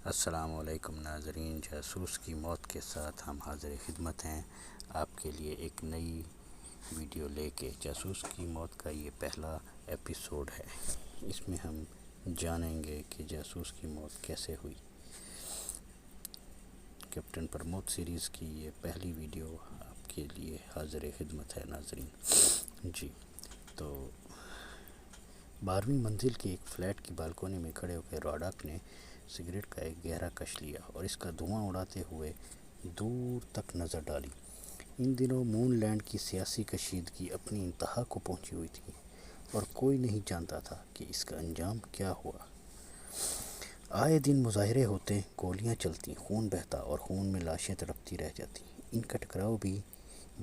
السلام علیکم ناظرین، جاسوس کی موت کے ساتھ ہم حاضر خدمت ہیں آپ کے لیے ایک نئی ویڈیو لے کے۔ جاسوس کی موت کا یہ پہلا ایپیسوڈ ہے۔ اس میں ہم جانیں گے کہ جاسوس کی موت کیسے ہوئی۔ کیپٹن پرمود سیریز کی یہ پہلی ویڈیو آپ کے لیے حاضر خدمت ہے ناظرین۔ جی تو 12ویں منزل کی ایک فلیٹ کی بالکونی میں کھڑے ہو کے راڈاک نے سگریٹ کا ایک گہرا کش لیا اور اس کا دھواں اڑاتے ہوئے دور تک نظر ڈالی۔ ان دنوں مون لینڈ کی سیاسی کشیدگی اپنی انتہا کو پہنچی ہوئی تھی اور کوئی نہیں جانتا تھا کہ اس کا انجام کیا ہوا۔ آئے دن مظاہرے ہوتے، گولیاں چلتی، خون بہتا اور خون میں لاشیں تڑپتی رہ جاتی۔ ان کا ٹکراؤ بھی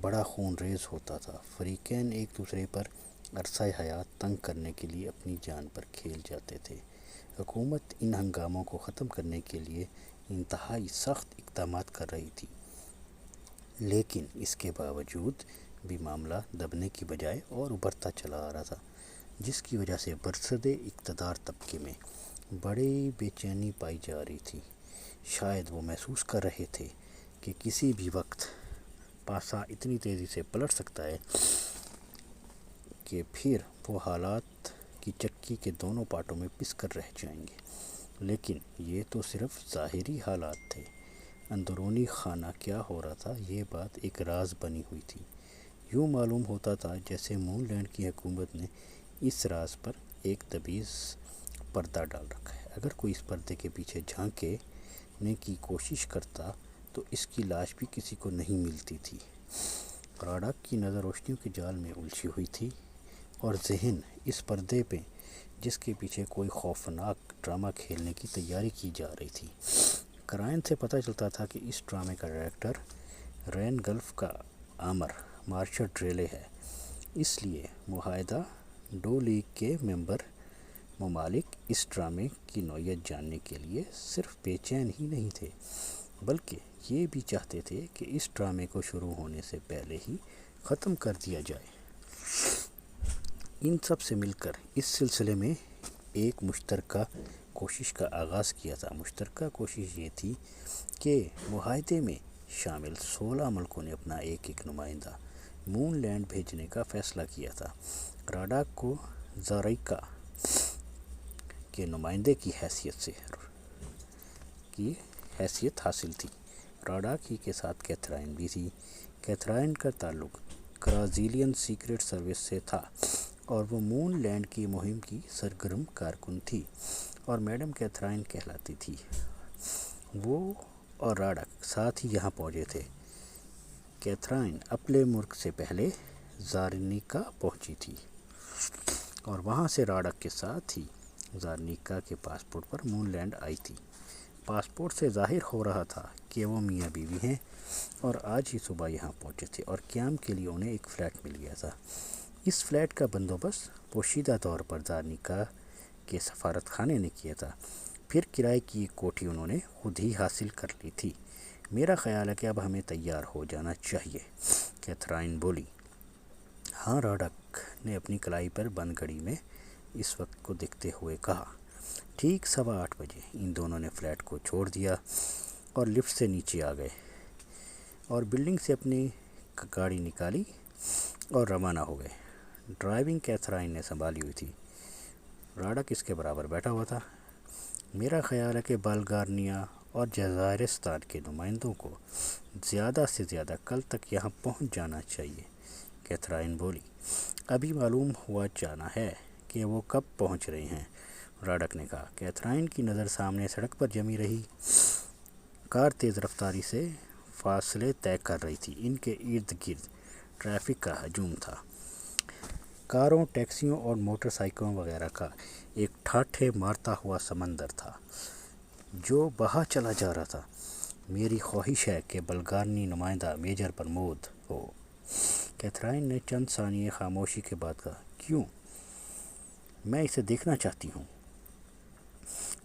بڑا خون ریز ہوتا تھا۔ فریقین ایک دوسرے پر عرصہ حیات تنگ کرنے کے لیے اپنی جان پر کھیل جاتے تھے۔ حکومت ان ہنگاموں کو ختم کرنے کے لیے انتہائی سخت اقدامات کر رہی تھی، لیکن اس کے باوجود بھی معاملہ دبنے کی بجائے اور ابھرتا چلا آ رہا تھا، جس کی وجہ سے برسر اقتدار طبقے میں بڑی بے چینی پائی جا رہی تھی۔ شاید وہ محسوس کر رہے تھے کہ کسی بھی وقت پاسا اتنی تیزی سے پلٹ سکتا ہے کہ پھر وہ حالات کی چکی کے دونوں پارٹوں میں پس کر رہ جائیں گے۔ لیکن یہ تو صرف ظاہری حالات تھے۔ اندرونی خانہ کیا ہو رہا تھا، یہ بات ایک راز بنی ہوئی تھی۔ یوں معلوم ہوتا تھا جیسے مون لینڈ کی حکومت نے اس راز پر ایک طویل پردہ ڈال رکھا ہے۔ اگر کوئی اس پردے کے پیچھے جھانکنے کی کوشش کرتا تو اس کی لاش بھی کسی کو نہیں ملتی تھی۔ راڈاک کی نظر روشنیوں کے جال میں الجھی ہوئی تھی اور ذہن اس پردے پہ جس کے پیچھے کوئی خوفناک ڈرامہ کھیلنے کی تیاری کی جا رہی تھی۔ قرائن سے پتہ چلتا تھا کہ اس ڈرامے کا ڈائریکٹر رین گلف کا آمر مارشل ٹریلے ہے۔ اس لیے معاہدہ ڈو لیگ کے ممبر ممالک اس ڈرامے کی نوعیت جاننے کے لیے صرف بے چین ہی نہیں تھے، بلکہ یہ بھی چاہتے تھے کہ اس ڈرامے کو شروع ہونے سے پہلے ہی ختم کر دیا جائے۔ ان سب سے مل کر اس سلسلے میں ایک مشترکہ کوشش کا آغاز کیا تھا۔ مشترکہ کوشش یہ تھی کہ معاہدے میں شامل 16 ملکوں نے اپنا ایک ایک نمائندہ مون لینڈ بھیجنے کا فیصلہ کیا تھا۔ راڈاک کو زائریکا کے نمائندے کی حیثیت حاصل تھی۔ راڈاک ہی کے ساتھ کیتھرائن بھی تھی۔ کیتھرائن کا تعلق کرازیلین سیکرٹ سروس سے تھا اور وہ مون لینڈ کی مہم کی سرگرم کارکن تھی اور میڈم کیتھرائن کہلاتی تھی۔ وہ اور راڈاک ساتھ ہی یہاں پہنچے تھے۔ کیتھرائن اپنے ملک سے پہلے زائریکا پہنچی تھی اور وہاں سے راڈاک کے ساتھ ہی زائریکا کے passport per moon land I تھی۔ پاسپورٹ سے ظاہر ہو رہا تھا کہ وہ میاں بیوی ہیں اور آج ہی صبح یہاں پہنچے تھے اور قیام کے لیے انہیں ایک فلیٹ مل گیا تھا۔ اس فلیٹ کا بندوبست پوشیدہ طور پر زائریکا کے سفارت خانے نے کیا تھا۔ پھر کرائے کی ایک کوٹھی انہوں نے خود ہی حاصل کر لی تھی۔ میرا خیال ہے کہ اب ہمیں تیار ہو جانا چاہیے، کیتھرائن بولی۔ ہاں، راڈاک نے اپنی کلائی پر بند گھڑی میں اس وقت کو دیکھتے ہوئے کہا۔ ٹھیک 8:15 بجے ان دونوں نے فلیٹ کو چھوڑ دیا اور لفٹ سے نیچے آ گئے اور بلڈنگ سے اپنی گاڑی نکالی اور روانہ ہو گئے۔ ڈرائیونگ کیتھرائن نے سنبھالی ہوئی تھی۔ راڈاک اس کے برابر بیٹھا ہوا تھا۔ میرا خیال ہے کہ بلغاریہ اور جزائرستان کے نمائندوں کو زیادہ سے زیادہ کل تک یہاں پہنچ جانا چاہیے، کیتھرائن بولی۔ ابھی معلوم ہوا جانا ہے کہ وہ کب پہنچ رہے ہیں، راڈاک نے کہا۔ کیتھرائن کی نظر سامنے سڑک پر جمی رہی۔ کار تیز رفتاری سے فاصلے طے کر رہی تھی۔ ان کے ارد گرد ٹریفک کا ہجوم تھا۔ کاروں، ٹیکسیوں اور موٹر سائیکلوں وغیرہ کا ایک ٹھاٹھے مارتا ہوا سمندر تھا جو بہا چلا جا رہا تھا۔ میری خواہش ہے کہ بلغاری نمائندہ میجر پرمود ہو، کیتھرائن نے چند ثانیے خاموشی کے بعد کہا۔ کیوں؟ میں اسے دیکھنا چاہتی ہوں۔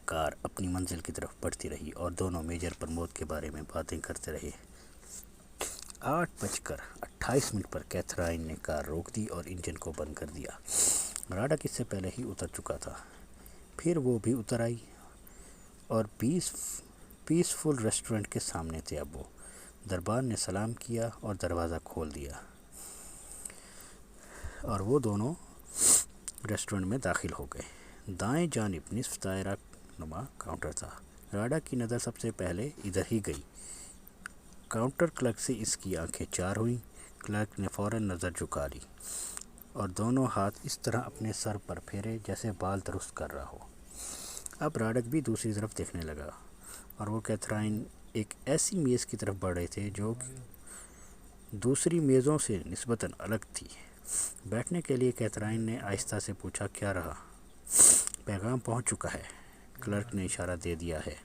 کار اپنی منزل کی طرف بڑھتی رہی اور دونوں میجر پرمود کے بارے میں باتیں کرتے رہے۔ 8:28 پر کیتھرائن نے کار روک دی اور انجن کو بند کر دیا۔ راڈاک اس سے پہلے ہی اتر چکا تھا۔ پھر وہ بھی اتر آئی اور 20 پیسفل ریسٹورنٹ کے سامنے تھے اب وہ۔ دربان نے سلام کیا اور دروازہ کھول دیا اور وہ دونوں ریسٹورنٹ میں داخل ہو گئے۔ دائیں جانب نصف دائرہ نما کاؤنٹر تھا۔ راڈا کی نظر سب سے پہلے ادھر ہی گئی۔ کاؤنٹر کلرک سے اس کی آنکھیں چار ہوئیں۔ کلرک نے فوراً نظر جھکا لی اور دونوں ہاتھ اس طرح اپنے سر پر پھیرے جیسے بال درست کر رہا ہو۔ اب راڈک بھی دوسری طرف دیکھنے لگا اور وہ کیتھرائن ایک ایسی میز کی طرف بڑھ رہے تھے جو دوسری میزوں سے نسبتاً الگ تھی۔ بیٹھنے کے لیے کیتھرائن نے آہستہ سے پوچھا، کیا رہا؟ پیغام پہنچ چکا ہے، کلرک نے اشارہ دے دیا ہے۔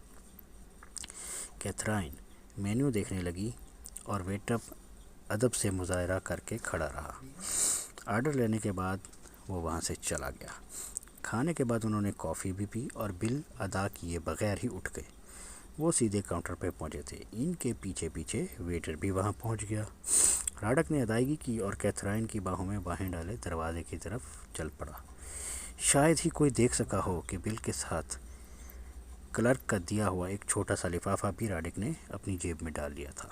کیتھرائن مینیو دیکھنے لگی اور ویٹر ادب سے مظاہرہ کر کے کھڑا رہا۔ آرڈر لینے کے بعد وہ وہاں سے چلا گیا۔ کھانے کے بعد انہوں نے کافی بھی پی اور بل ادا کیے بغیر ہی اٹھ گئے۔ وہ سیدھے کاؤنٹر پہ پہنچے تھے۔ ان کے پیچھے پیچھے ویٹر بھی وہاں پہنچ گیا۔ راڈک نے ادائیگی کی اور کیتھرائن کی باہوں میں باہیں ڈالے دروازے کی طرف چل پڑا۔ شاید ہی کوئی دیکھ سکا ہو کہ بل کے ساتھ کلرک کا دیا ہوا ایک چھوٹا سا لفافہ بھی راڈک نے اپنی جیب میں ڈال لیا تھا۔